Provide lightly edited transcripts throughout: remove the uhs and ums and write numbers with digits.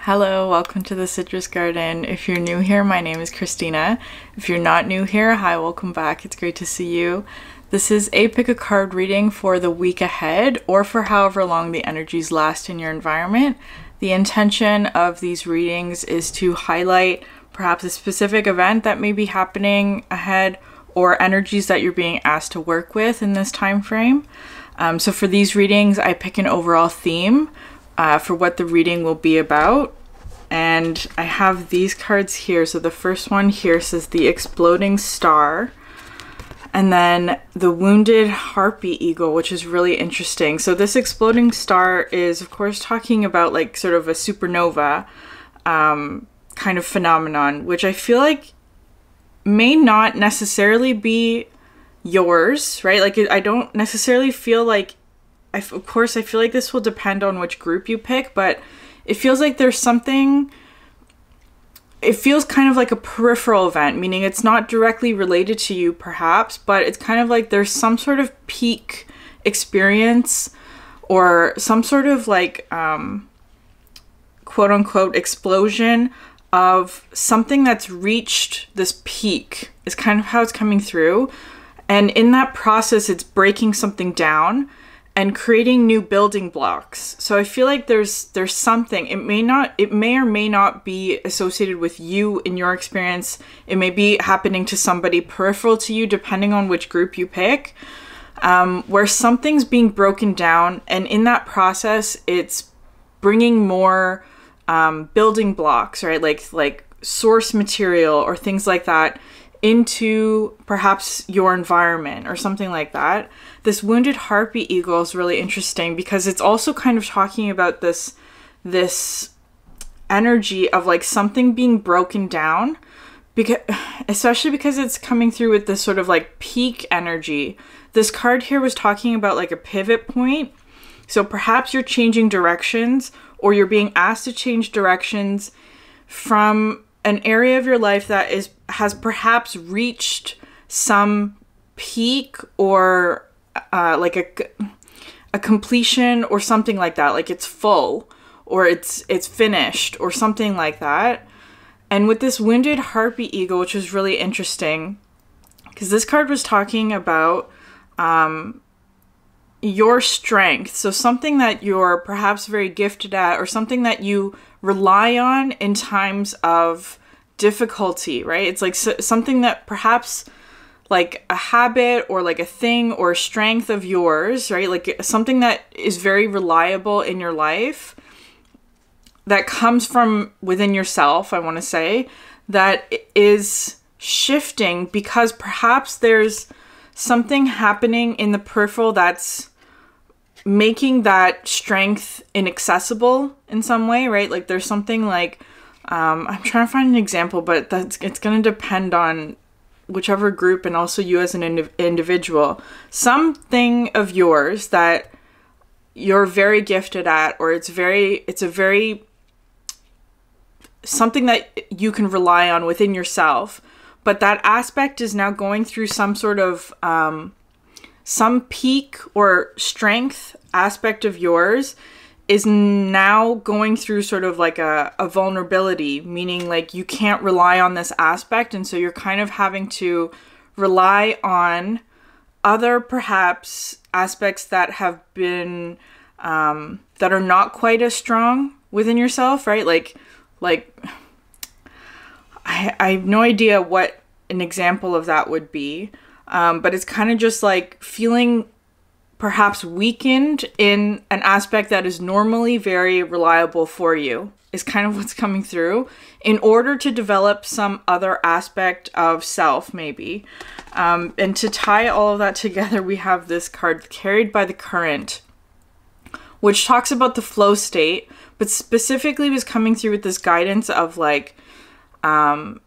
Hello, welcome to the Citrus Garden. If you're new here, my name is Christina. If you're not new here, hi, welcome back. It's great to see you. This is a pick a card reading for the week ahead or for however long the energies last in your environment. The intention of these readings is to highlight perhaps a specific event that may be happening ahead or energies that you're being asked to work with in this time frame. So for these readings, I pick an overall theme for what the reading will be about. And I have these cards here. So the first one here says the exploding star. And then the wounded harpy eagle, which is really interesting. So this exploding star is, of course, talking about like sort of a supernova kind of phenomenon, which I feel like may not necessarily be yours, right? Like I don't necessarily feel like, of course, I feel like this will depend on which group you pick, but it feels like there's something, it feels kind of like a peripheral event, meaning it's not directly related to you perhaps, but it's kind of like there's some sort of peak experience or some sort of like quote unquote explosion of something that's reached this peak is kind of how it's coming through. And in that process, it's breaking something down and creating new building blocks. So I feel like there's something, it may or may not be associated with you in your experience. It may be happening to somebody peripheral to you, depending on which group you pick, where something's being broken down. And in that process, it's bringing more building blocks, right? Like source material or things like that into perhaps your environment or something like that. This wounded harpy eagle is really interesting because it's also kind of talking about this energy of like something being broken down, because especially because it's coming through with this sort of like peak energy. This card here was talking about like a pivot point. So perhaps you're changing directions or you're being asked to change directions from an area of your life that has perhaps reached some peak or like a completion or something like that, like it's full or it's finished or something like that. And with this wounded harpy eagle, which is really interesting because this card was talking about your strength. So something that you're perhaps very gifted at or something that you rely on in times of difficulty, right? It's like something that perhaps like a habit or like a thing or a strength of yours, right? Like something that is very reliable in your life that comes from within yourself, I want to say, that is shifting because perhaps there's something happening in the peripheral that's making that strength inaccessible in some way, right? Like there's something like, I'm trying to find an example, but it's going to depend on whichever group and also you as an individual. Something of yours that you're very gifted at, or something that you can rely on within yourself, but that aspect is now going through some sort of some peak or strength aspect of yours is now going through sort of like a vulnerability, meaning like you can't rely on this aspect. And so you're kind of having to rely on other perhaps aspects that have been, that are not quite as strong within yourself, right? Like I have no idea what an example of that would be. But it's kind of just like feeling perhaps weakened in an aspect that is normally very reliable for you is kind of what's coming through in order to develop some other aspect of self, maybe. And to tie all of that together, we have this card, Carried by the Current, which talks about the flow state, but specifically was coming through with this guidance of like not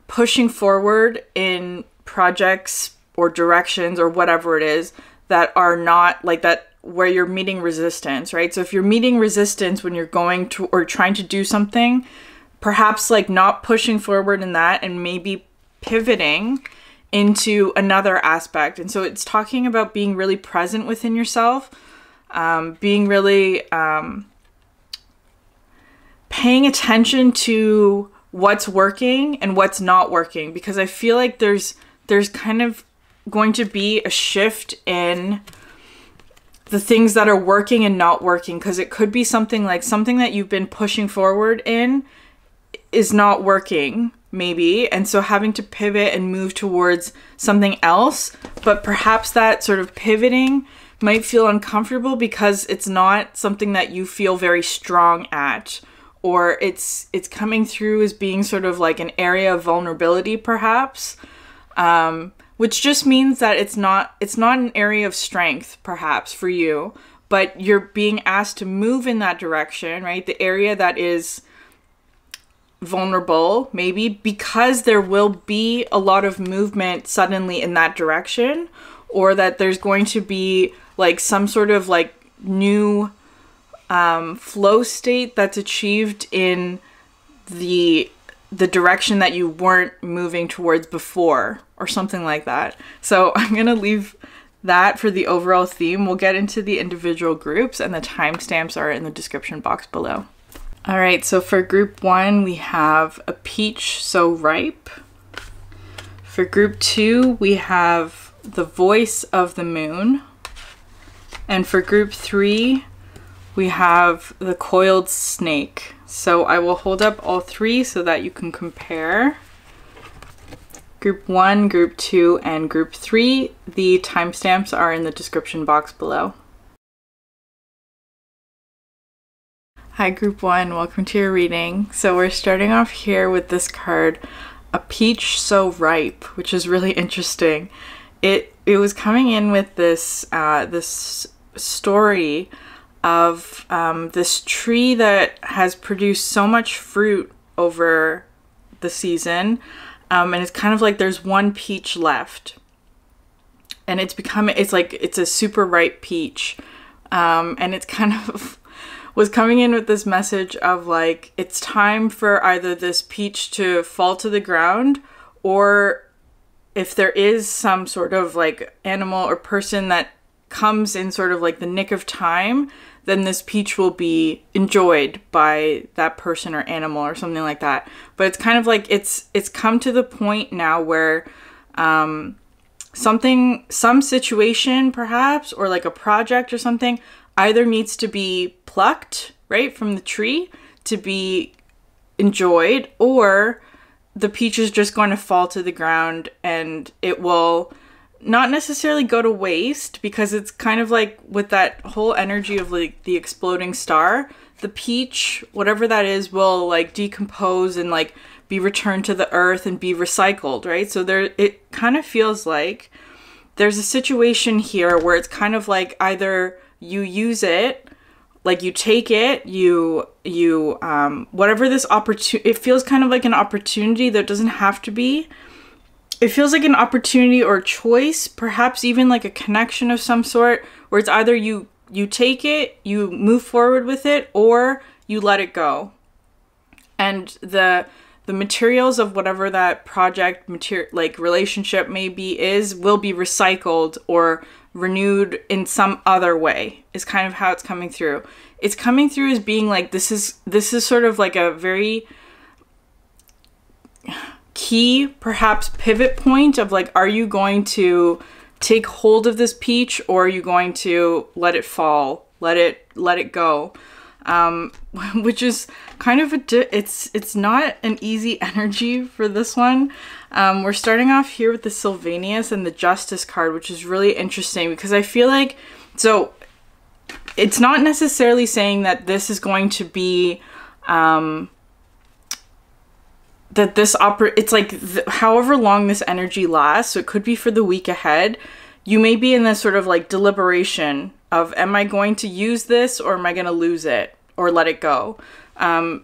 pushing forward in projects or directions or whatever it is that are not like that, where you're meeting resistance, right? So if you're meeting resistance when you're going to or trying to do something, perhaps like not pushing forward in that and maybe pivoting into another aspect. And so it's talking about being really present within yourself, being really paying attention to what's working and what's not working, because I feel like there's kind of going to be a shift in the things that are working and not working, because it could be something that you've been pushing forward in is not working, maybe, and so having to pivot and move towards something else. But perhaps that sort of pivoting might feel uncomfortable because it's not something that you feel very strong at, or it's coming through as being sort of like an area of vulnerability, perhaps, which just means that it's not an area of strength, perhaps, for you, but you're being asked to move in that direction, right? The area that is vulnerable, maybe, because there will be a lot of movement suddenly in that direction, or that there's going to be like some sort of like new flow state that's achieved in the direction that you weren't moving towards before, or something like that. So I'm gonna leave that for the overall theme. We'll get into the individual groups, and the timestamps are in the description box below. All right, so for group 1, we have a peach so ripe. For group 2, we have the voice of the moon. And for group 3, we have the coiled snake. So I will hold up all 3 so that you can compare. Group 1, group 2, and group 3. The timestamps are in the description box below. Hi group 1, welcome to your reading. So we're starting off here with this card, a peach so ripe, which is really interesting. It was coming in with this this story of this tree that has produced so much fruit over the season, and it's kind of like there's one peach left, and it's a super ripe peach, and it's kind of was coming in with this message of like, it's time for either this peach to fall to the ground, or if there is some sort of like animal or person that comes in sort of like the nick of time, then this peach will be enjoyed by that person or animal or something like that. But it's kind of like it's come to the point now where some situation perhaps, or like a project or something, either needs to be plucked, right, from the tree to be enjoyed, or the peach is just going to fall to the ground and it will not necessarily go to waste, because it's kind of like with that whole energy of like the exploding star, the peach, whatever that is, will like decompose and like be returned to the earth and be recycled, right? So it kind of feels like there's a situation here where it's kind of like either you use it, like you take it, whatever this opportunity, it feels kind of like an opportunity that doesn't have to be. It feels like an opportunity or a choice, perhaps even like a connection of some sort, where it's either you take it, you move forward with it, or you let it go. And the materials of whatever that project, like relationship maybe will be recycled or renewed in some other way, is kind of how it's coming through. It's coming through as being like, this is sort of like a very key, perhaps pivot point of like, are you going to take hold of this peach, or are you going to let it fall, let it go? Which is kind of it's not an easy energy for this one. We're starting off here with the Sylvanus and the Justice card, which is really interesting because I feel like, so it's not necessarily saying that this is going to be, that this it's like however long this energy lasts, so it could be for the week ahead, you may be in this sort of like deliberation of, am I going to use this, or am I going to lose it or let it go?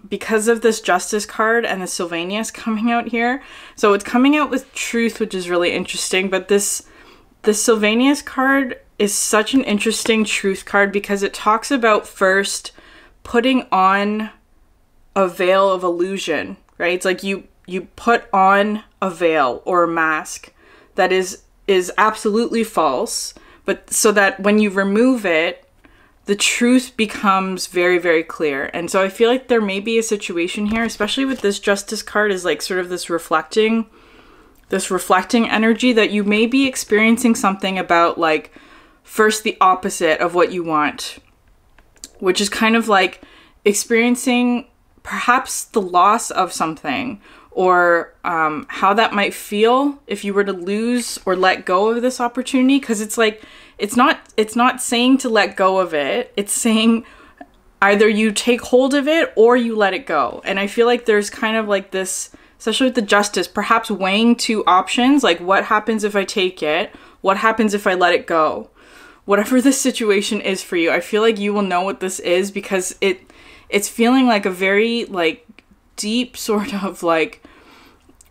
Because of this Justice card and the Sylvanus coming out here. So it's coming out with truth, which is really interesting. But the Sylvanus card is such an interesting truth card because it talks about first putting on a veil of illusion, right? It's like you put on a veil or a mask that is absolutely false, but so that when you remove it, the truth becomes very, very clear. And so I feel like there may be a situation here, especially with this Justice card, is like sort of this reflecting energy, that you may be experiencing something about like first the opposite of what you want, which is kind of like experiencing perhaps the loss of something, or how that might feel if you were to lose or let go of this opportunity. Because it's like, it's not saying to let go of it. It's saying either you take hold of it or you let it go. And I feel like there's kind of like this, especially with the Justice, perhaps weighing two options, like what happens if I take it? What happens if I let it go? Whatever this situation is for you, I feel like you will know what this is, because it's feeling like a very like deep sort of like,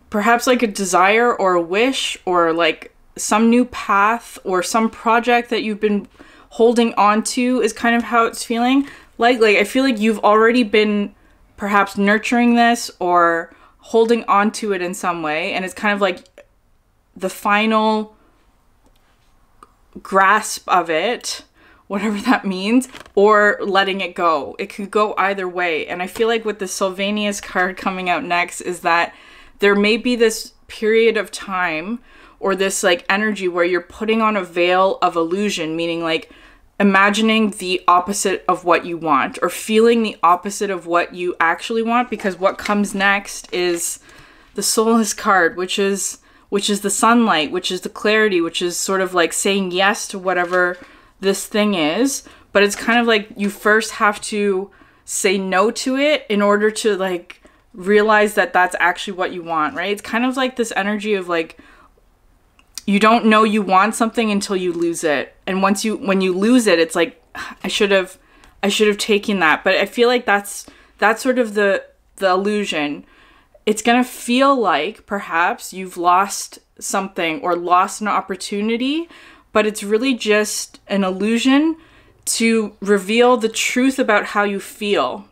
perhaps like a desire or a wish, or like some new path or some project that you've been holding on to is kind of how it's feeling. Like I feel like you've already been perhaps nurturing this or holding on to it in some way, and it's kind of like the final grasp of it, whatever that means, or letting it go. It could go either way. And I feel like with the Sylvanus card coming out next is that there may be this period of time or this like energy where you're putting on a veil of illusion, meaning like imagining the opposite of what you want, or feeling the opposite of what you actually want, because what comes next is the Soulless card, which is the sunlight, which is the clarity, which is sort of like saying yes to whatever this thing is. But it's kind of like you first have to say no to it in order to like realize that that's actually what you want, right? It's kind of like this energy of like, you don't know you want something until you lose it. And when you lose it, it's like, I should have taken that. But I feel like that's sort of the illusion. It's going to feel like perhaps you've lost something or lost an opportunity, but it's really just an illusion to reveal the truth about how you feel,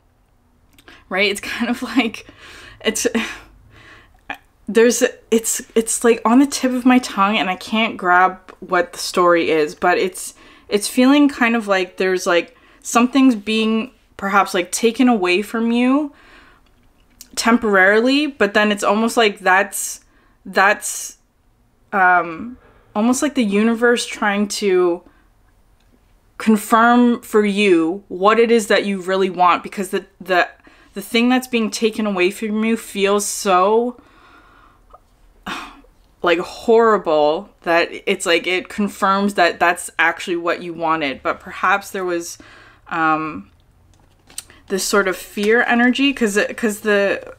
right? It's kind of like, it's like on the tip of my tongue and I can't grab what the story is, but it's feeling kind of like there's like something's being perhaps like taken away from you temporarily, but then it's almost like that's almost like the universe trying to confirm for you what it is that you really want, because the thing that's being taken away from you feels so like horrible that it's like it confirms that that's actually what you wanted. But perhaps there was this sort of fear energy, because the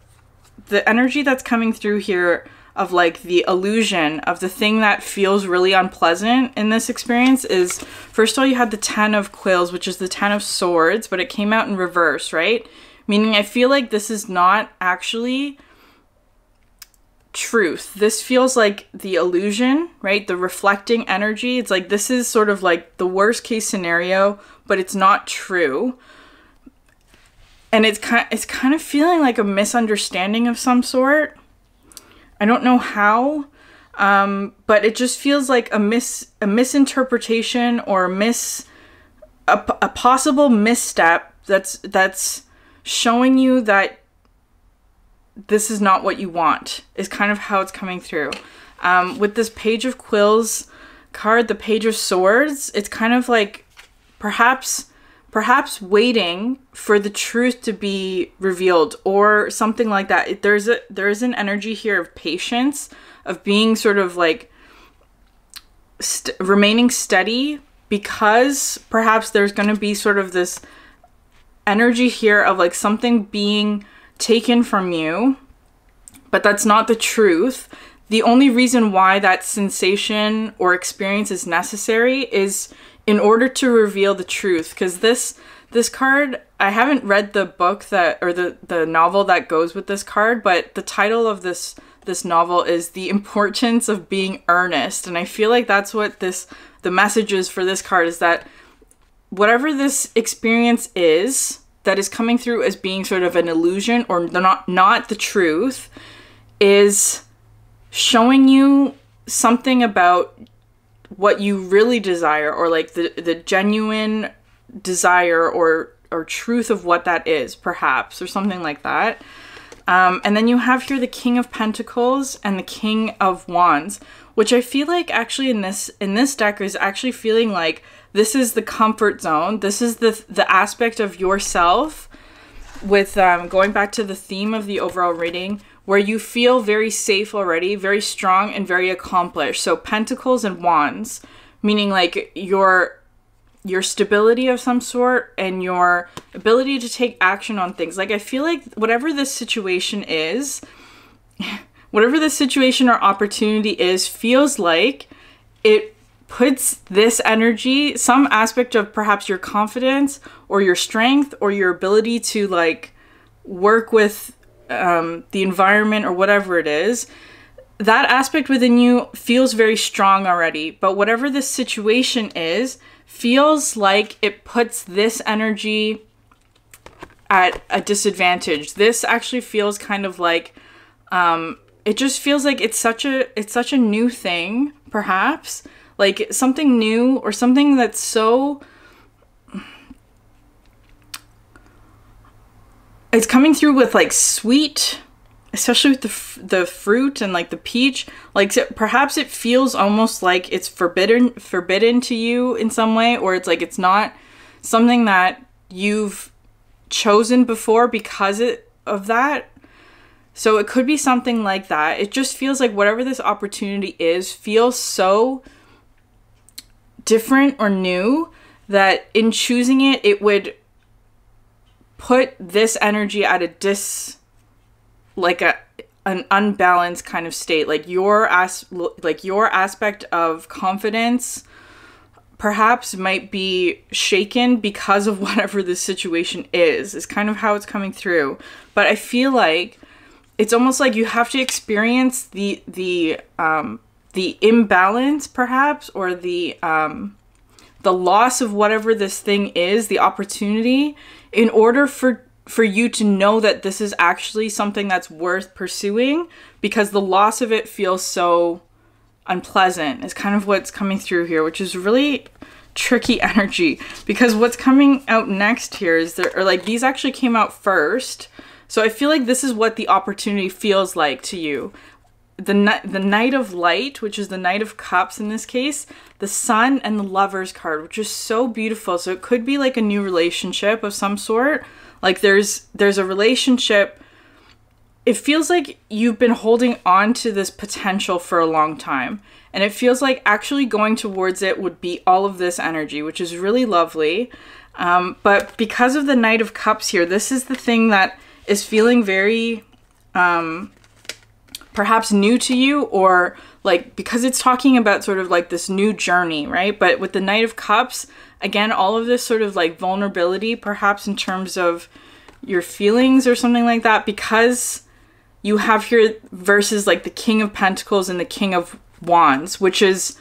energy that's coming through here of like the illusion of the thing that feels really unpleasant in this experience is, first of all, you had the 10 of Quills, which is the 10 of Swords, but it came out in reverse, right? Meaning I feel like this is not actually truth. This feels like the illusion, right? The reflecting energy. It's like this is sort of like the worst case scenario, but it's not true. And it's kind of feeling like a misunderstanding of some sort. I don't know how, but it just feels like a misinterpretation or a possible misstep that's showing you that this is not what you want, is kind of how it's coming through. With this Page of Quills card, the Page of Swords, it's kind of like perhaps waiting for the truth to be revealed or something like that. There's an energy here of patience, of being sort of like remaining steady, because perhaps there's going to be sort of this energy here of like something being taken from you, but that's not the truth. The only reason why that sensation or experience is necessary is in order to reveal the truth. Because this card, I haven't read the book that, or the novel that goes with this card, but the title of this novel is The Importance of Being Earnest. And I feel like that's what the message is for this card, is that whatever this experience is that is coming through as being sort of an illusion or not the truth, is showing you something about what you really desire, or like the genuine desire or truth of what that is, perhaps, or something like that. And then you have here the King of Pentacles and the King of Wands, which I feel like actually in this deck is actually feeling like this is the comfort zone. This is the aspect of yourself with going back to the theme of the overall reading, where you feel very safe already, very strong and very accomplished. So Pentacles and Wands, meaning like your stability of some sort and your ability to take action on things. Like I feel like whatever this situation is, whatever the situation or opportunity is, feels like it puts this energy, some aspect of perhaps your confidence or your strength or your ability to like work with the environment or whatever it is, that aspect within you feels very strong already. But whatever this situation is, feels like it puts this energy at a disadvantage. This actually feels kind of like, it just feels like it's such a new thing, perhaps. Like something new or something that's so... It's coming through with like sweet, especially with the fruit and like the peach. Like perhaps it feels almost like it's forbidden to you in some way, or it's like it's not something that you've chosen before because of that. So it could be something like that. It just feels like whatever this opportunity is feels so different or new that in choosing it, it would put this energy at an unbalanced kind of state. Like your aspect of confidence perhaps might be shaken because of whatever this situation is kind of how it's coming through. But I feel like it's almost like you have to experience the imbalance perhaps, or the loss of whatever this thing is, the opportunity, in order for you to know that this is actually something that's worth pursuing, because the loss of it feels so unpleasant is kind of what's coming through here, which is really tricky energy. Because what's coming out next here is these actually came out first. So I feel like this is what the opportunity feels like to you. The Knight of Light, which is the Knight of Cups in this case, the Sun, and the Lovers card, which is so beautiful. So it could be like a new relationship of some sort. Like there's a relationship. It feels like you've been holding on to this potential for a long time. And it feels like actually going towards it would be all of this energy, which is really lovely. But because of the Knight of Cups here, this is the thing that is feeling very... perhaps new to you, or like because it's talking about sort of like this new journey, right? But with the Knight of Cups, again, all of this sort of like vulnerability, perhaps in terms of your feelings or something like that, because you have here versus like the King of Pentacles and the King of Wands, which is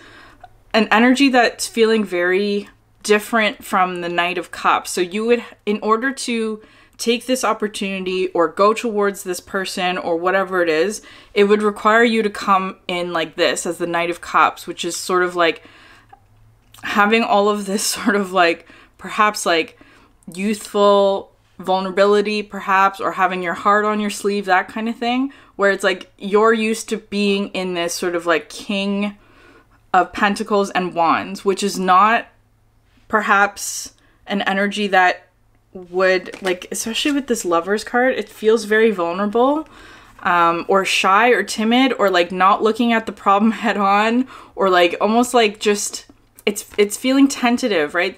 an energy that's feeling very different from the Knight of Cups. So you would, in order to take this opportunity or go towards this person or whatever it is, it would require you to come in like this as the Knight of Cups, which is sort of like having all of this sort of like perhaps like youthful vulnerability perhaps, or having your heart on your sleeve, that kind of thing, where it's like you're used to being in this sort of like King of Pentacles and Wands, which is not perhaps an energy that would, like, especially with this Lovers card, it feels very vulnerable, or shy or timid, or like not looking at the problem head on, or like almost like just it's feeling tentative, right?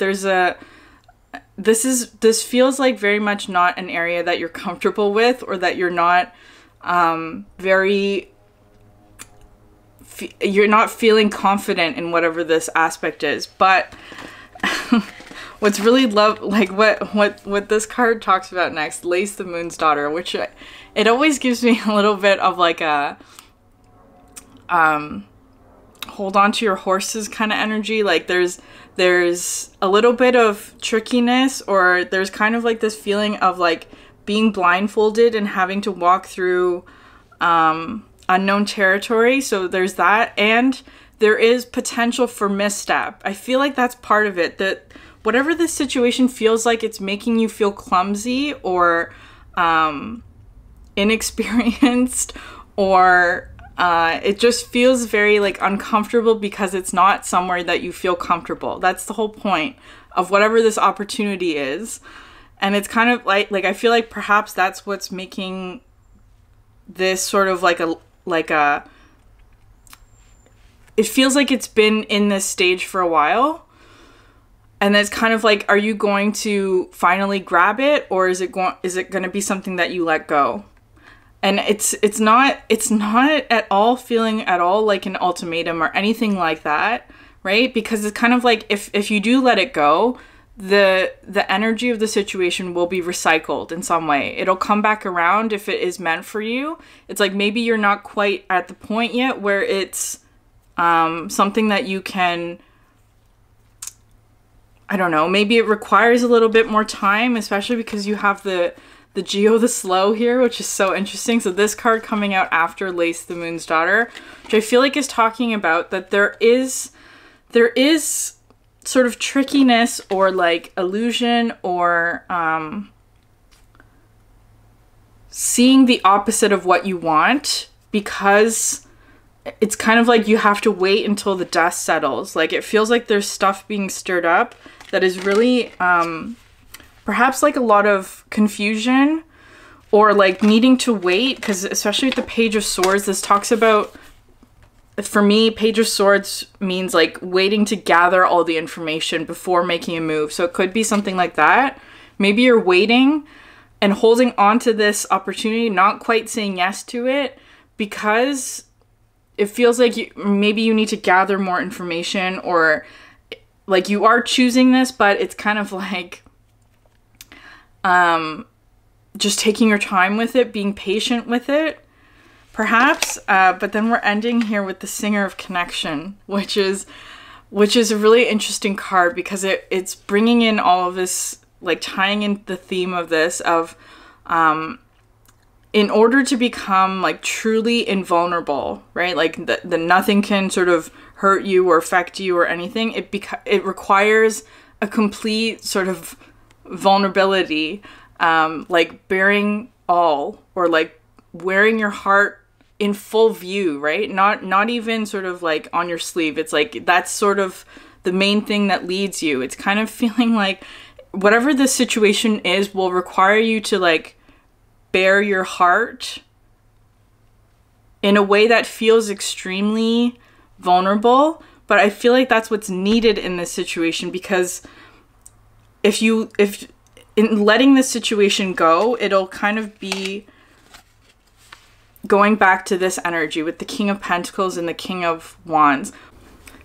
This feels like very much not an area that you're comfortable with, or that you're not you're not feeling confident in whatever this aspect is. But what's really what this card talks about next, Lace the Moon's Daughter, which it always gives me a little bit of like a hold on to your horses kind of energy. Like there's a little bit of trickiness, or there's kind of like this feeling of like being blindfolded and having to walk through unknown territory. So there's that, and there is potential for misstep. I feel like that's part of it, that whatever this situation feels like it's making you feel clumsy or inexperienced, or it just feels very like uncomfortable because it's not somewhere that you feel comfortable. That's the whole point of whatever this opportunity is. And it's kind of like I feel like perhaps that's what's making this sort of like a it feels like it's been in this stage for a while. And it's kind of like, are you going to finally grab it, or is it going to be something that you let go? And it's not at all feeling at all like an ultimatum or anything like that, right? Because it's kind of like if you do let it go, the energy of the situation will be recycled in some way. It'll come back around if it is meant for you. It's like maybe you're not quite at the point yet where it's something that you can, I don't know, maybe it requires a little bit more time, especially because you have the Geo the Slow here, which is so interesting. So this card coming out after Lace the Moon's Daughter, which I feel like is talking about that there is sort of trickiness or like illusion or seeing the opposite of what you want, because it's kind of like you have to wait until the dust settles. Like it feels like there's stuff being stirred up that is really perhaps like a lot of confusion or like needing to wait, because especially with the Page of Swords, this talks about, for me, Page of Swords means like waiting to gather all the information before making a move. So it could be something like that. Maybe you're waiting and holding on to this opportunity, not quite saying yes to it, because it feels like maybe you need to gather more information, or like you are choosing this, but it's kind of like just taking your time with it, being patient with it, perhaps. But then we're ending here with the Singer of Connection, which is a really interesting card, because it's bringing in all of this, like tying in the theme of this of in order to become like truly invulnerable, right? Like the nothing can sort of hurt you or affect you or anything. It requires a complete sort of vulnerability, like bearing all, or like wearing your heart in full view, right? Not even sort of like on your sleeve. It's like that's sort of the main thing that leads you. It's kind of feeling like whatever the situation is will require you to like bare your heart in a way that feels extremely vulnerable. But I feel like that's what's needed in this situation, because if in letting this situation go, it'll kind of be going back to this energy with the King of Pentacles and the King of Wands.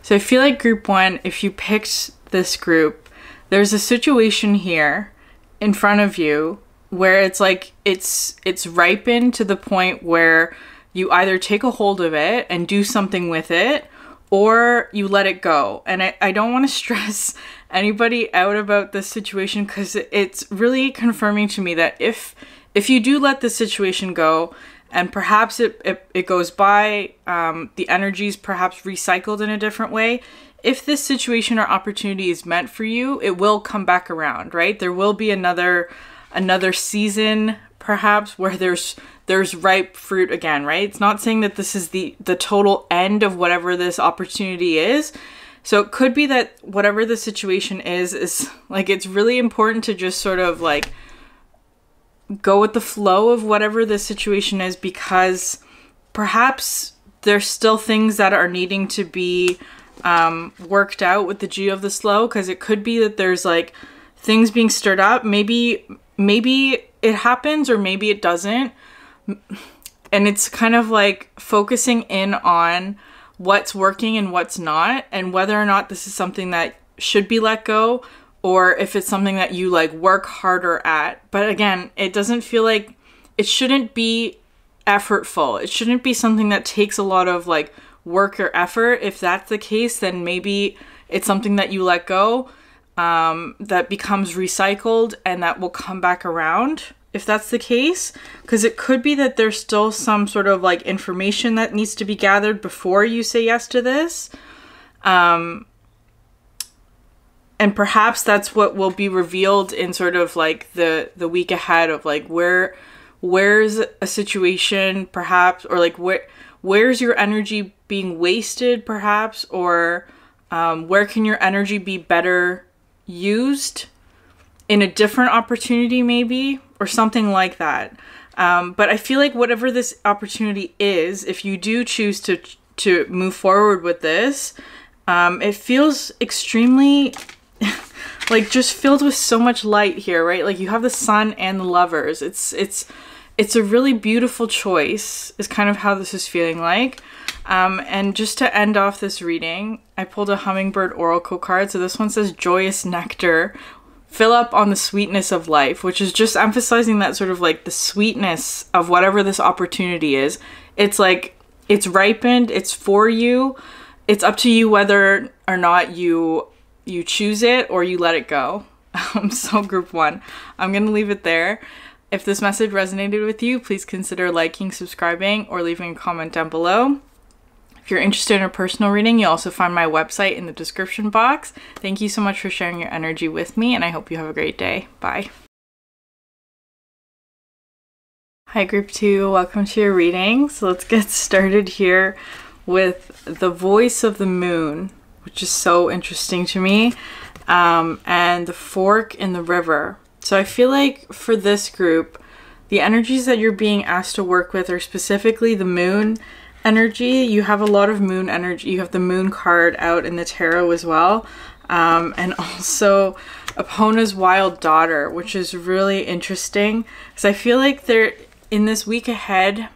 So I feel like group one, if you picked this group, there's a situation here in front of you where it's like it's ripened to the point where you either take a hold of it and do something with it, or you let it go. And I don't want to stress anybody out about this situation, because it's really confirming to me that if you do let the situation go, and perhaps it goes by, the energy's perhaps recycled in a different way, if this situation or opportunity is meant for you, it will come back around, right? There will be another season perhaps where there's ripe fruit again, right? It's not saying that this is the total end of whatever this opportunity is. So it could be that whatever the situation is like, it's really important to just sort of like go with the flow of whatever the situation is, because perhaps there's still things that are needing to be worked out with the Geo of the Slow, because it could be that there's like things being stirred up. Maybe it happens, or maybe it doesn't. And it's kind of like focusing in on what's working and what's not, and whether or not this is something that should be let go, or if it's something that you like work harder at. But again, it doesn't feel like, it shouldn't be effortful. It shouldn't be something that takes a lot of like work or effort. If that's the case, then maybe it's something that you let go, that becomes recycled and that will come back around, if that's the case. Because it could be that there's still some sort of like information that needs to be gathered before you say yes to this. and perhaps that's what will be revealed in sort of like the week ahead of like where's a situation perhaps, or like where's your energy being wasted perhaps, or where can your energy be better used in a different opportunity maybe, or something like that. But I feel like whatever this opportunity is, if you do choose to move forward with this, it feels extremely like just filled with so much light here, right? Like you have the Sun and the Lovers. It's a really beautiful choice is kind of how this is feeling like. And just to end off this reading, I pulled a Hummingbird Oracle card. So this one says Joyous Nectar. Fill up on the sweetness of life, which is just emphasizing that sort of like the sweetness of whatever this opportunity is. It's like, it's ripened, it's for you. It's up to you whether or not you choose it or you let it go. So group 1, I'm going to leave it there. If this message resonated with you, please consider liking, subscribing, or leaving a comment down below. If you're interested in a personal reading, you'll also find my website in the description box. Thank you so much for sharing your energy with me, and I hope you have a great day. Bye. Hi group 2, welcome to your reading. So let's get started here with the voice of the moon, which is so interesting to me, and the fork in the river. So I feel like for this group, the energies that you're being asked to work with are specifically the moon energy. You have a lot of moon energy. You have the moon card out in the tarot as well. And also Epona's wild daughter, which is really interesting because I feel like they're in this week ahead.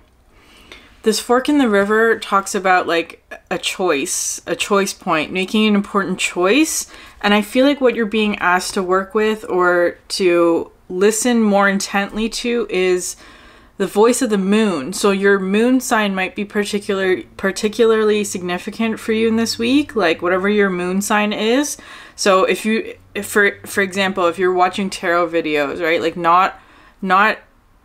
This fork in the river talks about like a choice point, making an important choice. And I feel like what you're being asked to work with or to listen more intently to is the voice of the moon. So your moon sign might be particularly significant for you in this week, like whatever your moon sign is. So if for example, if you're watching tarot videos, right, like not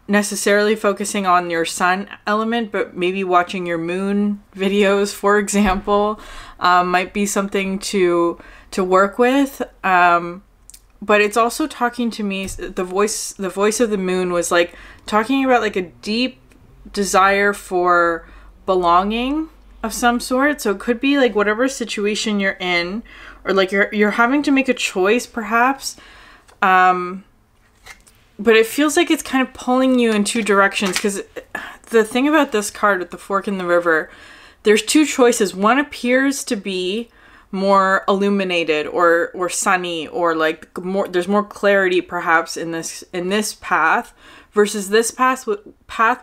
necessarily focusing on your sun element, but maybe watching your moon videos, for example, might be something to work with. But it's also talking to me, the voice of the moon was like talking about like a deep desire for belonging of some sort. So it could be like whatever situation you're in, or like you're having to make a choice perhaps. But it feels like it's kind of pulling you in two directions, because the thing about this card with the fork in the river, there's two choices. One appears to be more illuminated or sunny, or like there's more clarity perhaps in this path, versus this path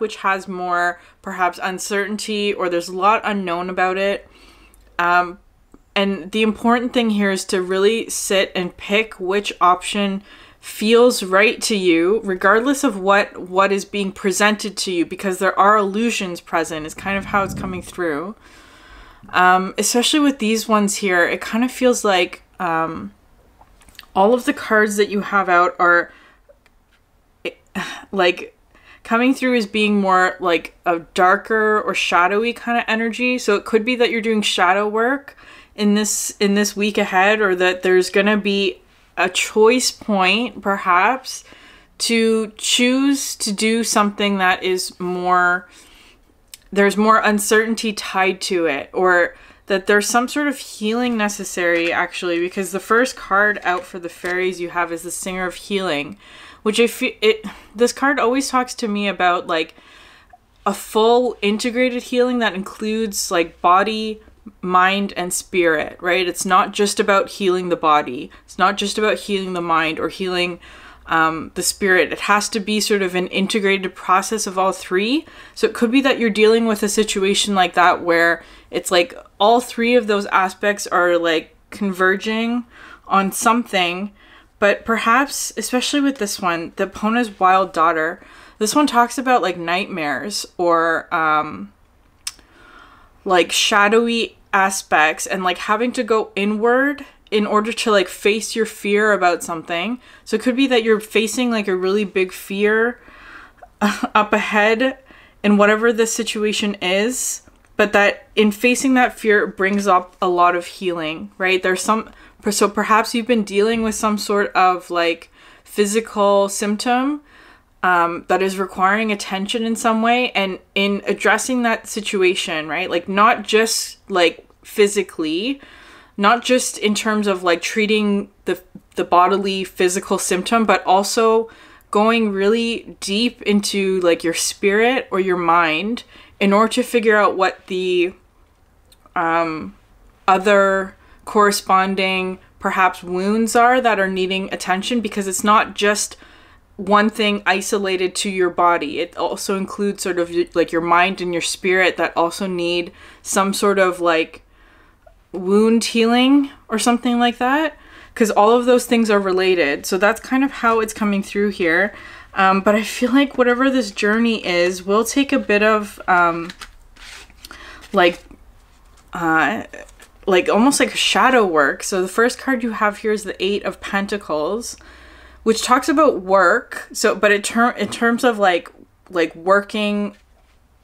which has more perhaps uncertainty, or there's a lot unknown about it. And the important thing here is to really sit and pick which option feels right to you, regardless of what is being presented to you, because there are illusions present is kind of how it's coming through. Especially with these ones here, it kind of feels like all of the cards that you have out are like coming through as being more like a darker or shadowy kind of energy. So it could be that you're doing shadow work in this week ahead, or that there's gonna be a choice point perhaps to choose to do something that is more, there's more uncertainty tied to it, or that there's some sort of healing necessary actually, because the first card out for the fairies you have is the Singer of Healing, which this card always talks to me about like a full integrated healing that includes like body, mind, and spirit, right? It's not just about healing the body. It's not just about healing the mind or healing the spirit. It has to be sort of an integrated process of all three. So it could be that you're dealing with a situation like that where it's like all three of those aspects are like converging on something. But perhaps, especially with this one, the Epona's wild daughter, this one talks about like nightmares or like shadowy aspects, and like having to go inward in order to like face your fear about something. So it could be that you're facing like a really big fear up ahead in whatever the situation is, but that in facing that fear it brings up a lot of healing, right? There's some So perhaps you've been dealing with some sort of like physical symptom that is requiring attention in some way, and in addressing that situation, right? Like not just like physically, not just in terms of like treating the bodily physical symptom, but also going really deep into like your spirit or your mind in order to figure out what the other corresponding perhaps wounds are that are needing attention, because it's not just one thing isolated to your body. It also includes sort of like your mind and your spirit that also need some sort of like wound healing or something like that, because all of those things are related. So that's kind of how it's coming through here. But I feel like whatever this journey is will take a bit of like almost like shadow work. So the first card you have here is the Eight of Pentacles, which talks about work. So, but in terms of like working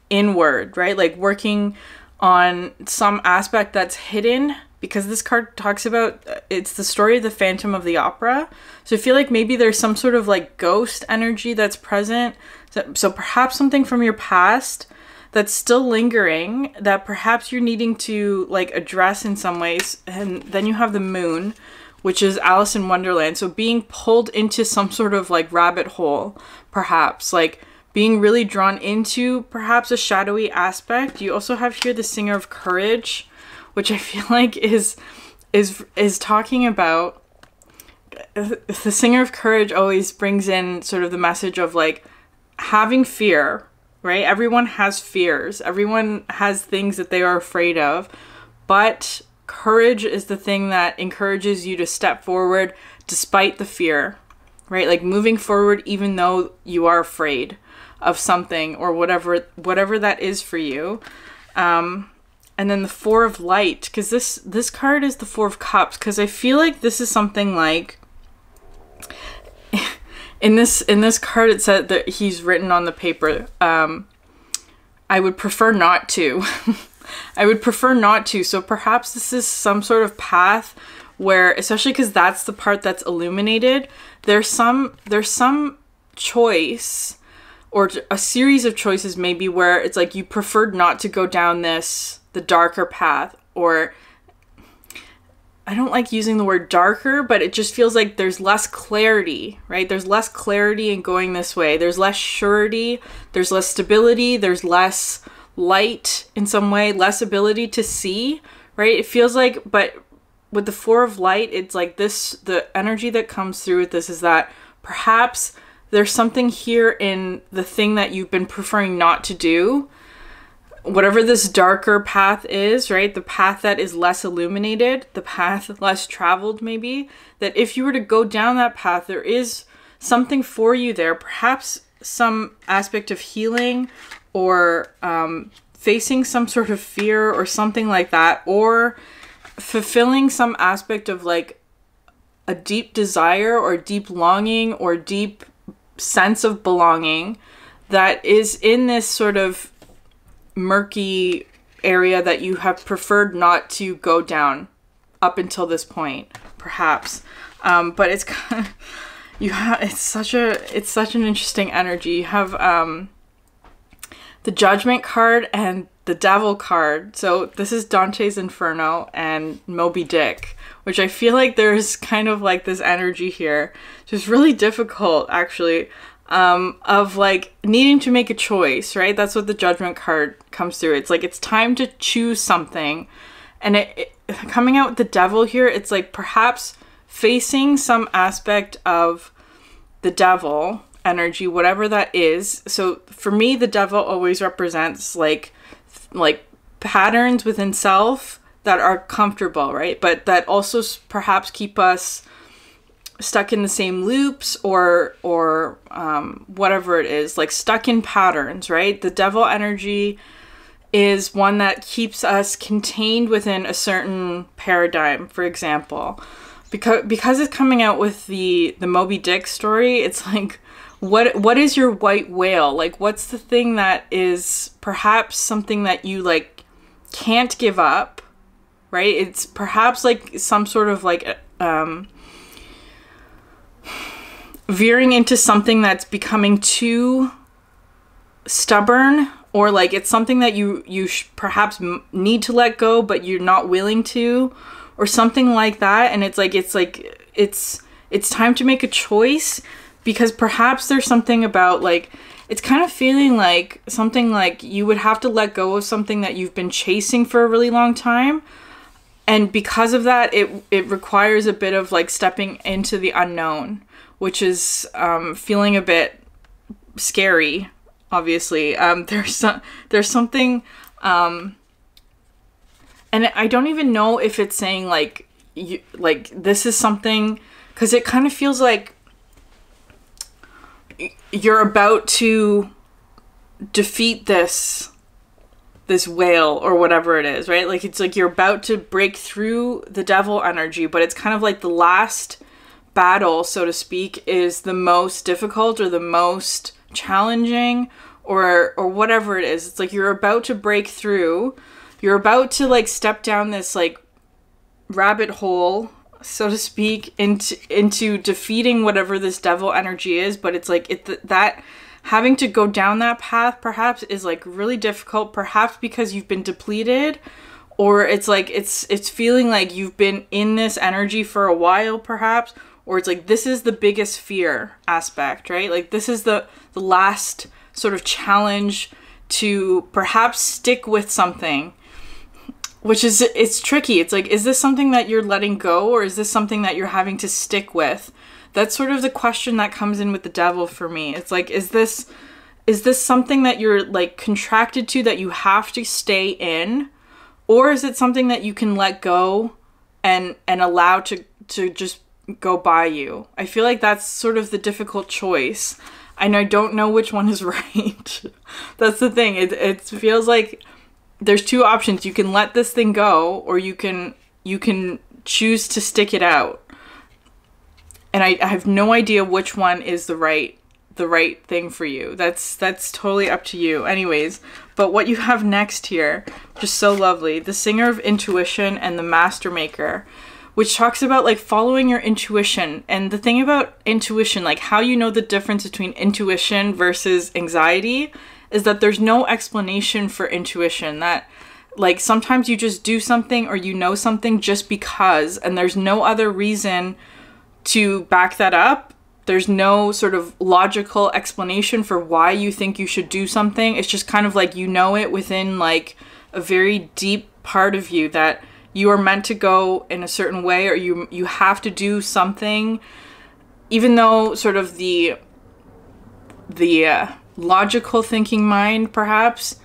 inward, right? Like working on some aspect that's hidden, because this card talks about, it's the story of the Phantom of the Opera. So I feel like maybe there's some sort of like ghost energy that's present. So perhaps something from your past that's still lingering, that perhaps you're needing to like address in some ways. And then you have the Moon, which is Alice in Wonderland. So being pulled into some sort of like rabbit hole, perhaps like being really drawn into perhaps a shadowy aspect. You also have here the Singer of Courage, which I feel like is talking about, the Singer of Courage always brings in sort of the message of like having fear, right? Everyone has fears. Everyone has things that they are afraid of, but courage is the thing that encourages you to step forward despite the fear, right? Like moving forward even though you are afraid of something or whatever that is for you. And then the Four of Light, because this card is the Four of Cups, because I feel like this is something like in this card it said that he's written on the paper, I would prefer not to. I would prefer not to. So perhaps this is some sort of path where, especially because that's the part that's illuminated, there's some choice or a series of choices maybe where it's like you preferred not to go down the darker path, or I don't like using the word darker, but it just feels like there's less clarity, right? There's less clarity in going this way. There's less surety, there's less stability, there's less light in some way, less ability to see, right? It feels like, but with the Four of Light, it's like this, the energy that comes through with this is that perhaps there's something here in the thing that you've been preferring not to do. Whatever this darker path is, right? The path that is less illuminated, the path less traveled maybe, that if you were to go down that path, there is something for you there. Perhaps some aspect of healing or facing some sort of fear or something like that, or fulfilling some aspect of like a deep desire or deep longing or deep sense of belonging that is in this sort of murky area that you have preferred not to go down up until this point, perhaps. But it's kind of, it's such an interesting energy. You have the Judgment card and the Devil card. So this is Dante's Inferno and Moby Dick, which I feel like there's kind of like this energy here, just really difficult actually, of like needing to make a choice, right? That's what the Judgment card comes through. It's like it's time to choose something, and it coming out with the Devil here, it's like perhaps facing some aspect of the devil energy, whatever that is. So for me, the devil always represents like patterns within self that are comfortable, right? But that also perhaps keep us stuck in the same loops or whatever it is, like stuck in patterns, right? The devil energy is one that keeps us contained within a certain paradigm, for example. Because it's coming out with the Moby Dick story, it's like, what is your white whale? Like, what's the thing that is perhaps something that you like can't give up, right? It's perhaps like some sort of like veering into something that's becoming too stubborn, or like it's something that you perhaps need to let go but you're not willing to, or something like that. And it's time to make a choice, because perhaps there's something about like, it's kind of feeling like something like you would have to let go of something that you've been chasing for a really long time. And because of that, it requires a bit of like stepping into the unknown, which is feeling a bit scary, obviously. There's something, and I don't even know if it's saying like, this is something, because it kind of feels like you're about to defeat this whale or whatever it is, right? Like it's like you're about to break through the devil energy, but it's kind of like the last battle, so to speak, is the most difficult or the most challenging, or whatever it is. It's like you're about to break through, you're about to like step down this like rabbit hole, so to speak, into defeating whatever this devil energy is. But it's like that having to go down that path perhaps is like really difficult, perhaps because you've been depleted, or it's like it's feeling like you've been in this energy for a while perhaps, or it's like this is the biggest fear aspect, right? Like this is the last sort of challenge to perhaps stick with something, which is, it's tricky. It's like, is this something that you're letting go, or is this something that you're having to stick with? That's sort of the question that comes in with the devil for me. It's like, is this something that you're like contracted to, that you have to stay in? Or is it something that you can let go and allow to just go by you? I feel like that's sort of the difficult choice. And I don't know which one is right. That's the thing. It feels like there's two options. You can let this thing go, or you can choose to stick it out. And I have no idea which one is the right thing for you. That's totally up to you. Anyways, but what you have next here, just so lovely. The Singer of Intuition and the Master Maker, which talks about like following your intuition. And the thing about intuition, like how you know the difference between intuition versus anxiety, is that there's no explanation for intuition. That like sometimes you just do something, or you know something just because, and there's no other reason to back that up. There's no sort of logical explanation for why you think you should do something. It's just kind of like you know it within like a very deep part of you that you are meant to go in a certain way, or you have to do something, even though sort of the logical thinking mind perhaps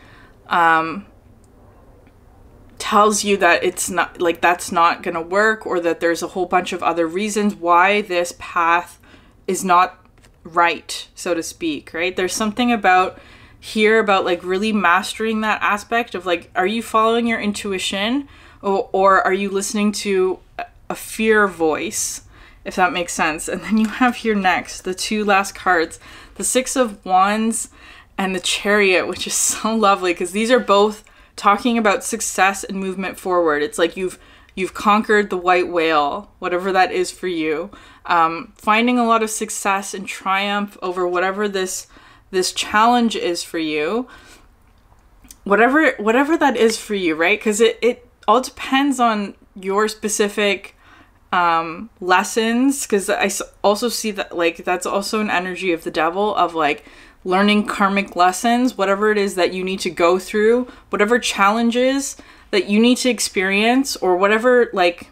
tells you that it's not, like that's not gonna work, or that there's a whole bunch of other reasons why this path is not right, so to speak, right? There's something about here about like really mastering that aspect of like, are you following your intuition, or are you listening to a fear voice, if that makes sense? And then you have here next the two last cards, the Six of Wands and the Chariot, which is so lovely because these are both talking about success and movement forward. It's like you've conquered the white whale, whatever that is for you, finding a lot of success and triumph over whatever this challenge is for you, whatever that is for you, right? Because it all depends on your specific lessons, because I also see that like that's also an energy of the devil, of like learning karmic lessons, whatever it is that you need to go through, whatever challenges that you need to experience, or whatever, like,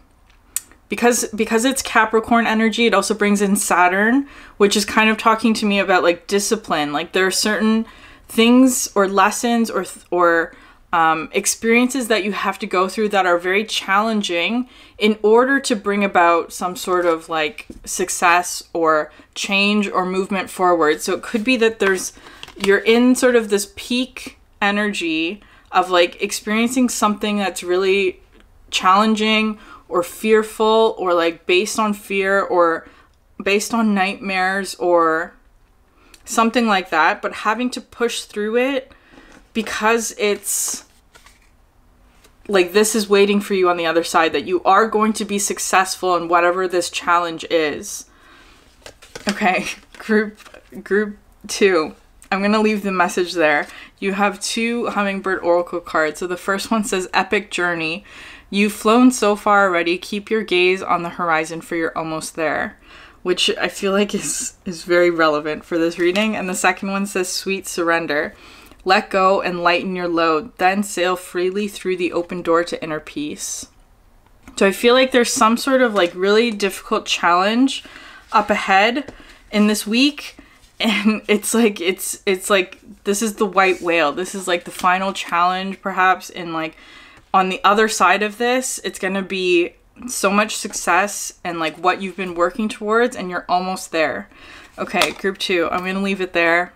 because it's Capricorn energy, it also brings in Saturn, which is kind of talking to me about like discipline. Like there are certain things or lessons or experiences that you have to go through that are very challenging in order to bring about some sort of like success or change or movement forward. So it could be that you're in sort of this peak energy of like experiencing something that's really challenging or fearful, or like based on fear or based on nightmares or something like that, but having to push through it because it's like this is waiting for you on the other side, that you are going to be successful in whatever this challenge is. Okay, group 2. I'm going to leave the message there. You have 2 Hummingbird Oracle cards. So the first one says Epic Journey. You've flown so far already. Keep your gaze on the horizon, for you're almost there. Which I feel like is very relevant for this reading. And the second one says Sweet Surrender. Let go and lighten your load. Then sail freely through the open door to inner peace. So I feel like there's some sort of like really difficult challenge up ahead in this week. And it's like this is the white whale. This is like the final challenge, perhaps, and like on the other side of this, it's gonna be so much success and like what you've been working towards, and you're almost there. Okay, group 2, I'm gonna leave it there.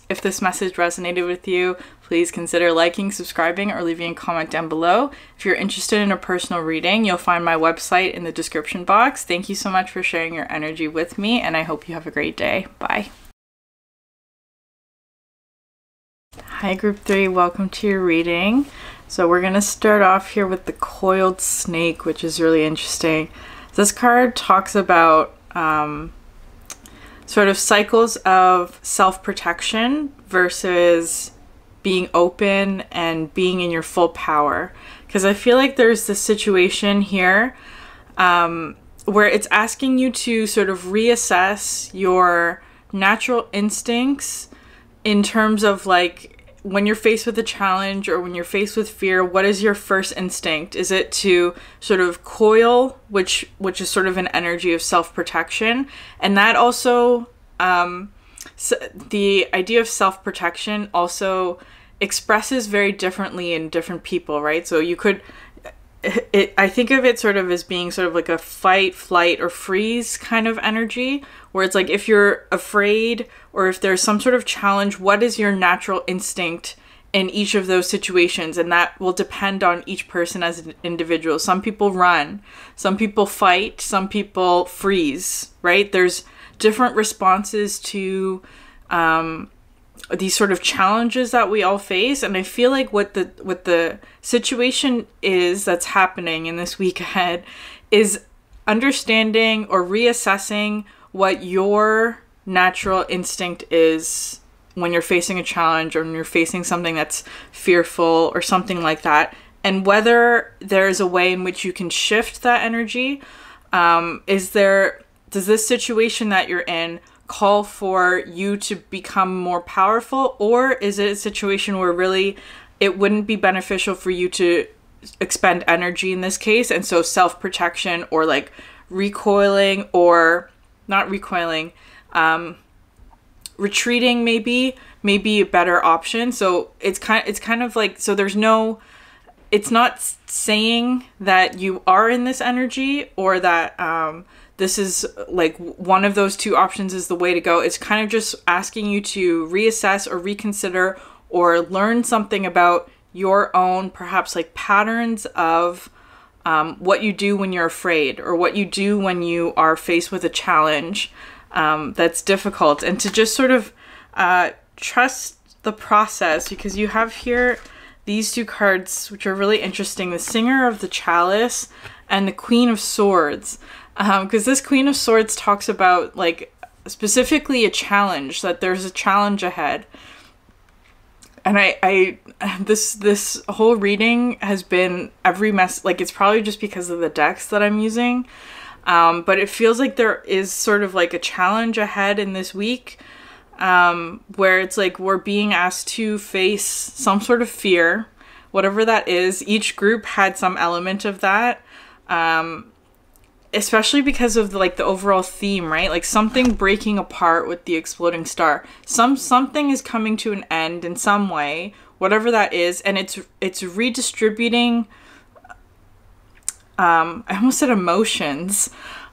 If this message resonated with you, please consider liking, subscribing, or leaving a comment down below. If you're interested in a personal reading, you'll find my website in the description box. Thank you so much for sharing your energy with me, and I hope you have a great day. Bye. Hi group 3, welcome to your reading. So we're going to start off here with the Coiled Snake, which is really interesting. This card talks about sort of cycles of self-protection versus being open and being in your full power. Because I feel like there's this situation here where it's asking you to sort of reassess your natural instincts in terms of like when you're faced with a challenge or when you're faced with fear, what is your first instinct? Is it to sort of coil, which is sort of an energy of self-protection? And that also, so the idea of self-protection also expresses very differently in different people, right? So you could, I think of it sort of as being sort of like a fight, flight, or freeze kind of energy, where it's like if you're afraid or if there's some sort of challenge, what is your natural instinct in each of those situations? And that will depend on each person as an individual. Some people run, some people fight, some people freeze, right? There's different responses to these sort of challenges that we all face. And I feel like what the situation is that's happening in this week ahead is understanding or reassessing what your natural instinct is when you're facing a challenge or when you're facing something that's fearful or something like that, and whether there's a way in which you can shift that energy. Does this situation that you're in call for you to become more powerful, or is it a situation where really it wouldn't be beneficial for you to expend energy in this case, and so self-protection or like recoiling, or not recoiling, retreating maybe a better option? So it's kind of like, so there's no, it's not saying that you are in this energy or that this is like one of those two options is the way to go. It's kind of just asking you to reassess or reconsider or learn something about your own perhaps like patterns of what you do when you're afraid, or what you do when you are faced with a challenge that's difficult, and to just sort of trust the process, because you have here these 2 cards which are really interesting, the Singer of the Chalice and the Queen of Swords, because this Queen of Swords talks about like specifically a challenge, that there's a challenge ahead. And this whole reading has been every mess, like it's probably just because of the decks that I'm using, but it feels like there is sort of like a challenge ahead in this week, where it's like we're being asked to face some sort of fear, whatever that is. Each group had some element of that, especially because of like the overall theme, right? Like something breaking apart with the exploding star. Something is coming to an end in some way, whatever that is, and it's redistributing. I almost said emotions,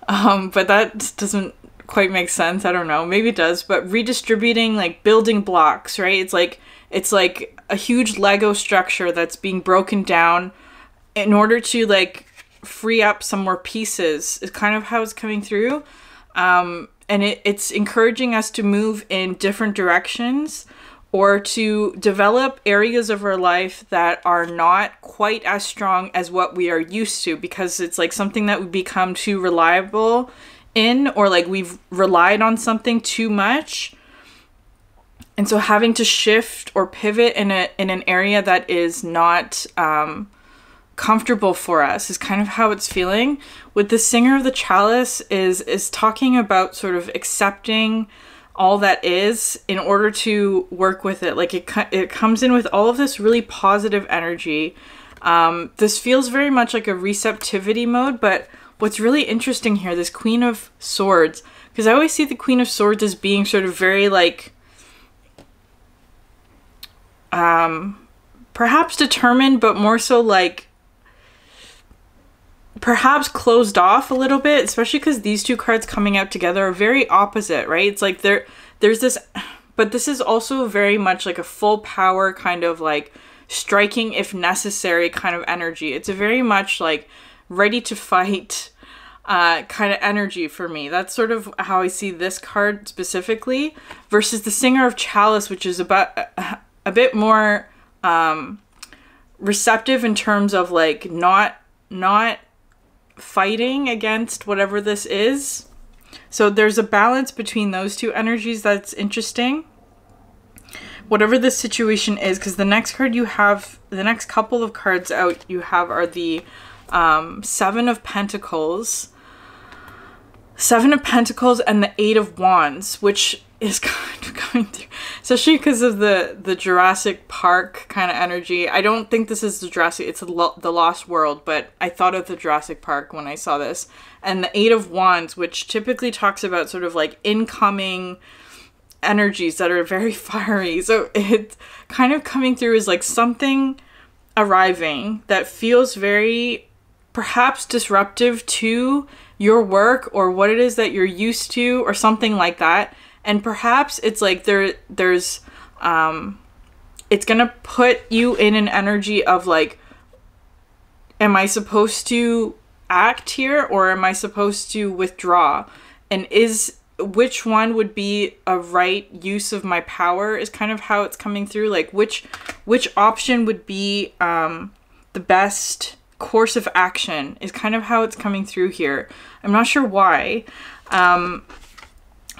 but that doesn't quite make sense. I don't know. Maybe it does, but redistributing like building blocks, right? It's like a huge Lego structure that's being broken down in order to like free up some more pieces is kind of how it's coming through. And it's encouraging us to move in different directions, or to develop areas of our life that are not quite as strong as what we are used to, because it's like something that we become too reliable in, or like we've relied on something too much. And so having to shift or pivot in an area that is not comfortable for us is kind of how it's feeling. With the Singer of the Chalice is talking about sort of accepting all that is in order to work with it. Like it comes in with all of this really positive energy. This feels very much like a receptivity mode, but what's really interesting here, this Queen of Swords, because I always see the Queen of Swords as being sort of very like, perhaps determined, but more so like perhaps closed off a little bit, especially because these two cards coming out together are very opposite, right? It's like there's this, but this is also very much like a full power kind of like striking if necessary kind of energy. It's a very much like ready to fight kind of energy for me. That's sort of how I see this card specifically, versus the Singer of Chalice, which is about a bit more receptive in terms of like not fighting against whatever this is. So there's a balance between those two energies that's interesting, whatever this situation is, because the next card you have, the next couple of cards out you have are the Seven of Pentacles and the Eight of Wands, which is kind of coming through, especially because of the Jurassic Park kind of energy. I don't think this is the Jurassic, it's the Lost World, but I thought of the Jurassic Park when I saw this. And the Eight of Wands, which typically talks about sort of like incoming energies that are very fiery. So it's kind of coming through as like something arriving that feels very perhaps disruptive to your work or what it is that you're used to, or something like that. And perhaps it's like there's it's gonna put you in an energy of like, am I supposed to act here or am I supposed to withdraw? And which one would be a right use of my power is kind of how it's coming through. Like which option would be the best course of action is kind of how it's coming through here. I'm not sure why.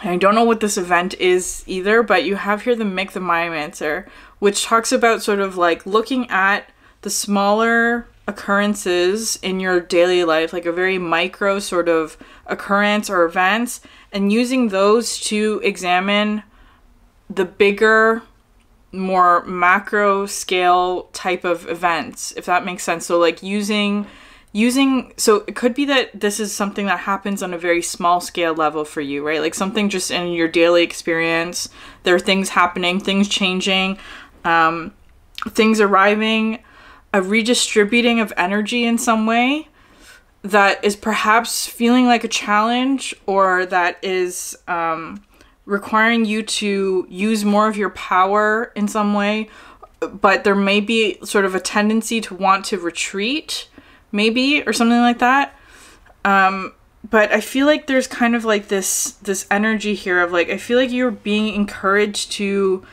I don't know what this event is either, but you have here the Mythomancer, which talks about sort of like looking at the smaller occurrences in your daily life, like a very micro sort of occurrence or events, and using those to examine the bigger, more macro scale type of events, if that makes sense. So like using, so it could be that this is something that happens on a very small scale level for you, right? Like something just in your daily experience. There are things happening, things changing, things arriving, a redistributing of energy in some way that is perhaps feeling like a challenge, or that is requiring you to use more of your power in some way. But there may be sort of a tendency to want to retreat, maybe, or something like that. But I feel like there's kind of like this energy here of like, I feel like you're being encouraged to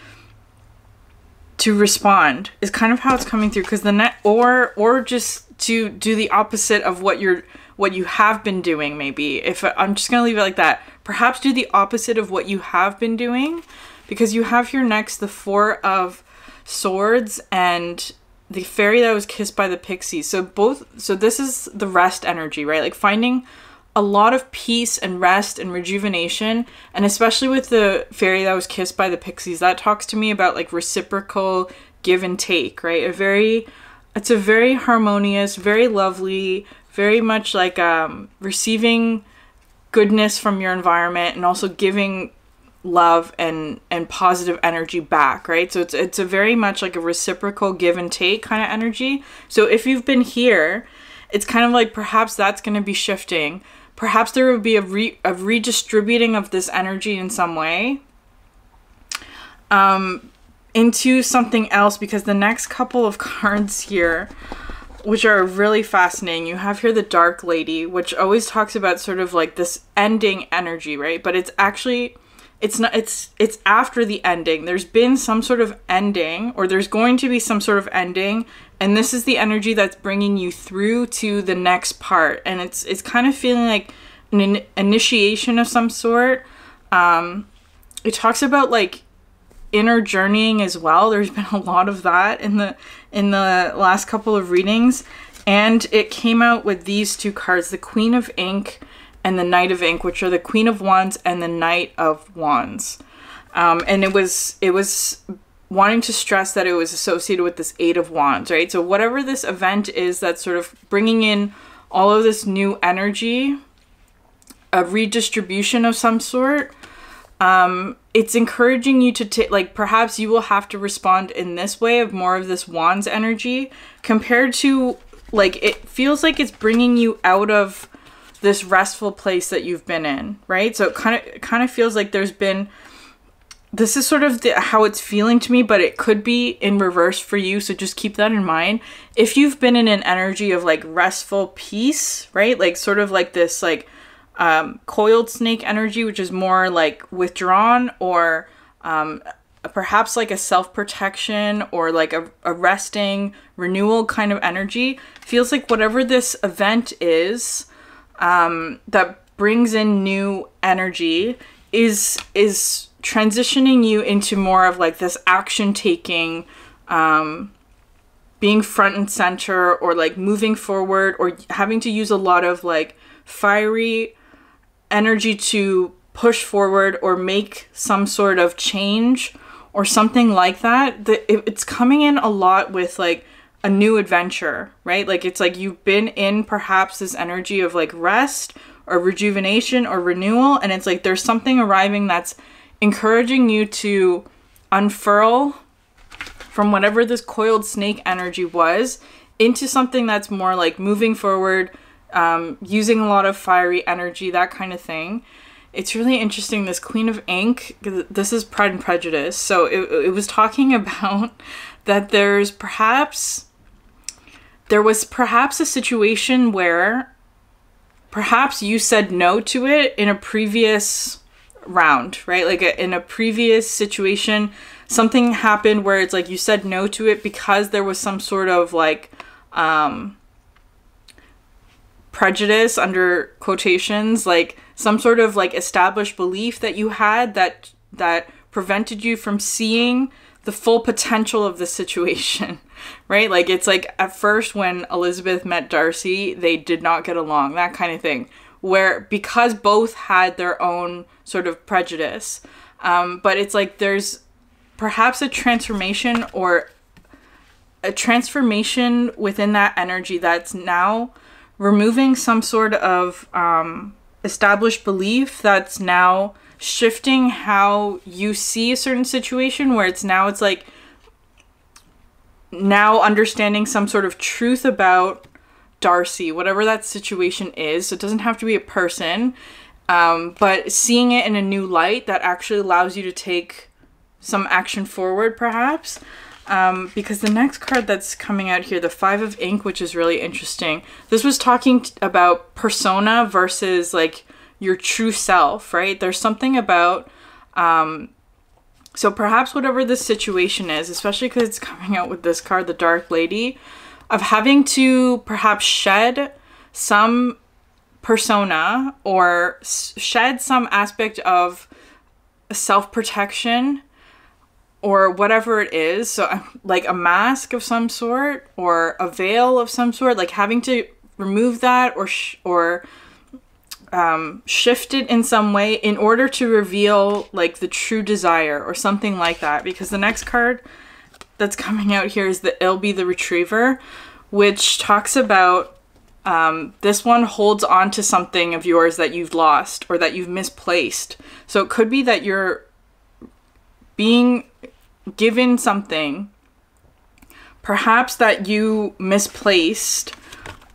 respond is kind of how it's coming through. Because or just to do the opposite of what you have been doing. Maybe if I'm just gonna leave it like that, perhaps do the opposite of what you have been doing, because you have here next the Four of Swords and the Fairy that was kissed by the pixies. So this is the rest energy, right? Like finding a lot of peace and rest and rejuvenation. And especially with the Fairy that was kissed by the pixies, that talks to me about like reciprocal give and take, right? It's a very harmonious, very lovely, very much like receiving goodness from your environment and also giving love and positive energy back, right? So it's a very much like a reciprocal give and take kind of energy. So if you've been here, it's kind of like perhaps that's going to be shifting. Perhaps there would be a redistributing of this energy in some way into something else, because the next couple of cards here, which are really fascinating, you have here the Dark Lady, which always talks about sort of like this ending energy, right? But it's actually it's not, it's after the ending. There's been some sort of ending, or there's going to be some sort of ending, and this is the energy that's bringing you through to the next part. And it's kind of feeling like an initiation of some sort. It talks about like inner journeying as well. There's been a lot of that in the last couple of readings, and it came out with these two cards, the Queen of Ink and the Knight of Ink, which are the Queen of Wands and the Knight of Wands. And it was wanting to stress that it was associated with this Eight of Wands, right? So whatever this event is that's sort of bringing in all of this new energy, a redistribution of some sort, it's encouraging you to take, like, perhaps you will have to respond in this way of more of this Wands energy, compared to, like, it feels like it's bringing you out of this restful place that you've been in, right? So it kind of feels like there's been, this is sort of how it's feeling to me, but it could be in reverse for you. So just keep that in mind. If you've been in an energy of like restful peace, right? Like sort of like this, like, coiled snake energy, which is more like withdrawn, or perhaps like a self-protection, or like a resting renewal kind of energy, feels like whatever this event is that brings in new energy is transitioning you into more of like this action taking, being front and center, or like moving forward, or having to use a lot of like fiery energy to push forward or make some sort of change or something like that. It's coming in a lot with like a new adventure, right? Like it's like you've been in perhaps this energy of like rest or rejuvenation or renewal, and it's like there's something arriving that's encouraging you to unfurl from whatever this coiled snake energy was into something that's more like moving forward, using a lot of fiery energy, that kind of thing. It's really interesting. This Queen of Ink, this is Pride and Prejudice. So it was talking about that there was perhaps a situation where perhaps you said no to it in a previous round, right? Like in a previous situation, something happened where it's like you said no to it because there was some sort of like prejudice, under quotations, like some sort of like established belief that you had that prevented you from seeing the full potential of the situation, right? Like it's like at first when Elizabeth met Darcy, they did not get along, that kind of thing, where because both had their own sort of prejudice, but it's like there's perhaps a transformation within that energy that's now removing some sort of established belief, that's now shifting how you see a certain situation, where it's like now understanding some sort of truth about Darcy, whatever that situation is. So it doesn't have to be a person, but seeing it in a new light that actually allows you to take some action forward, perhaps. Because the next card that's coming out here, the Five of Ink, which is really interesting. This was talking about persona versus like your true self, right? There's something about, so perhaps whatever the situation is, especially because it's coming out with this card, the Dark Lady, of having to perhaps shed some persona or shed some aspect of self-protection or whatever it is. So like a mask of some sort or a veil of some sort, like having to remove that or shift it in some way in order to reveal like the true desire or something like that. Because the next card that's coming out here is the Ilby the Retriever, which talks about this one holds on to something of yours that you've lost or that you've misplaced. So it could be that you're being given something perhaps that you misplaced,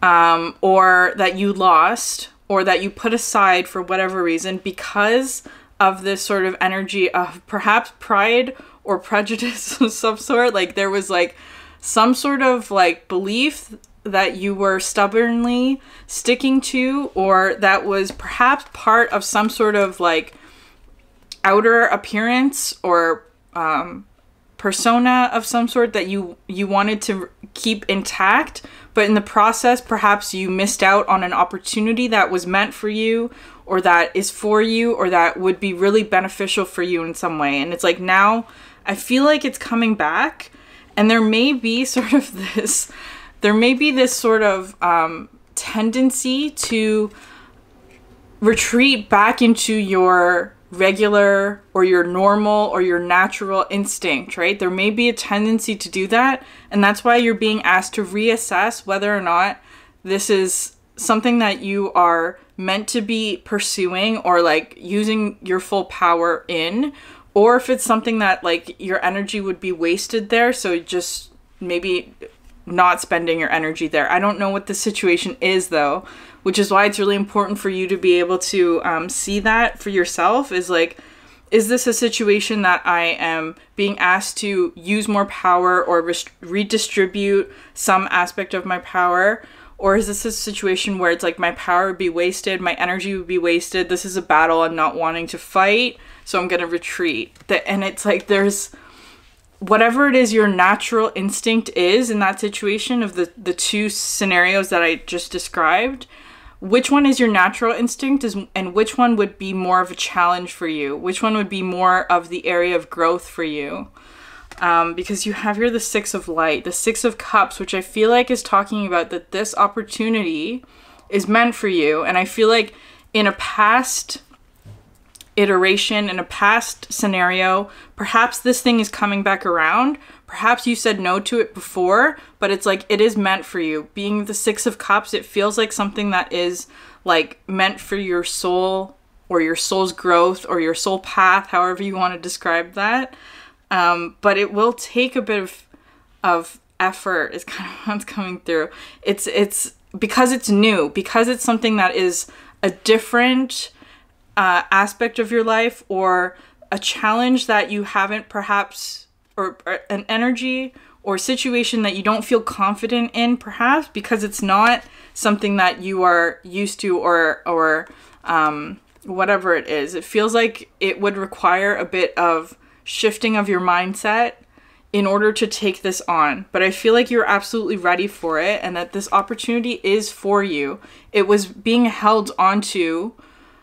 or that you lost, or that you put aside for whatever reason because of this sort of energy of perhaps pride or prejudice of some sort. Like there was like some sort of like belief that you were stubbornly sticking to, or that was perhaps part of some sort of like outer appearance or persona of some sort that you wanted to keep intact, but in the process perhaps you missed out on an opportunity that was meant for you, or that is for you, or that would be really beneficial for you in some way. And it's like, now I feel like it's coming back, and there may be this sort of tendency to retreat back into your regular or your normal or your natural instinct, right? There may be a tendency to do that, and that's why you're being asked to reassess whether or not this is something that you are meant to be pursuing or like using your full power in, or if it's something that like your energy would be wasted there, so just maybe not spending your energy there. I don't know what the situation is though, which is why it's really important for you to be able to see that for yourself. Is like, is this a situation that I am being asked to use more power or redistribute some aspect of my power? Or is this a situation where it's like my power would be wasted, my energy would be wasted, this is a battle I'm not wanting to fight, so I'm gonna retreat. And it's like, there's whatever it is your natural instinct is in that situation of the two scenarios that I just described, which one is your natural instinct and which one would be more of a challenge for you? Which one would be more of the area of growth for you? Because you have here the Six of Light, the Six of Cups, which I feel like is talking about that this opportunity is meant for you. And I feel like in a past iteration, in a past scenario, perhaps this thing is coming back around. Perhaps you said no to it before, but it's like it is meant for you. Being the Six of Cups, it feels like something that is like meant for your soul or your soul's growth or your soul path, however you want to describe that. But it will take a bit of effort is kind of what's coming through. It's because it's new, because it's something that is a different aspect of your life, or a challenge that you haven't perhaps, or an energy or situation that you don't feel confident in, perhaps because it's not something that you are used to, or whatever it is. It feels like it would require a bit of shifting of your mindset in order to take this on. But I feel like you're absolutely ready for it, and that this opportunity is for you. It was being held onto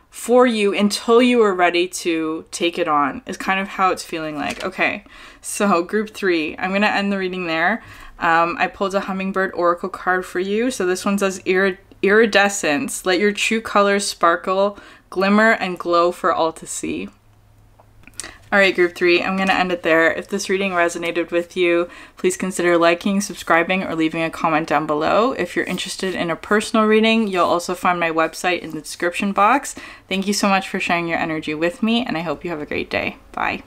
for you until you were ready to take it on, is kind of how it's feeling like. Okay, so group 3, I'm going to end the reading there. I pulled a Hummingbird Oracle card for you. So this one says iridescence. Let your true colors sparkle, glimmer, and glow for all to see. All right, group 3, I'm going to end it there. If this reading resonated with you, please consider liking, subscribing, or leaving a comment down below. If you're interested in a personal reading, you'll also find my website in the description box. Thank you so much for sharing your energy with me, and I hope you have a great day. Bye.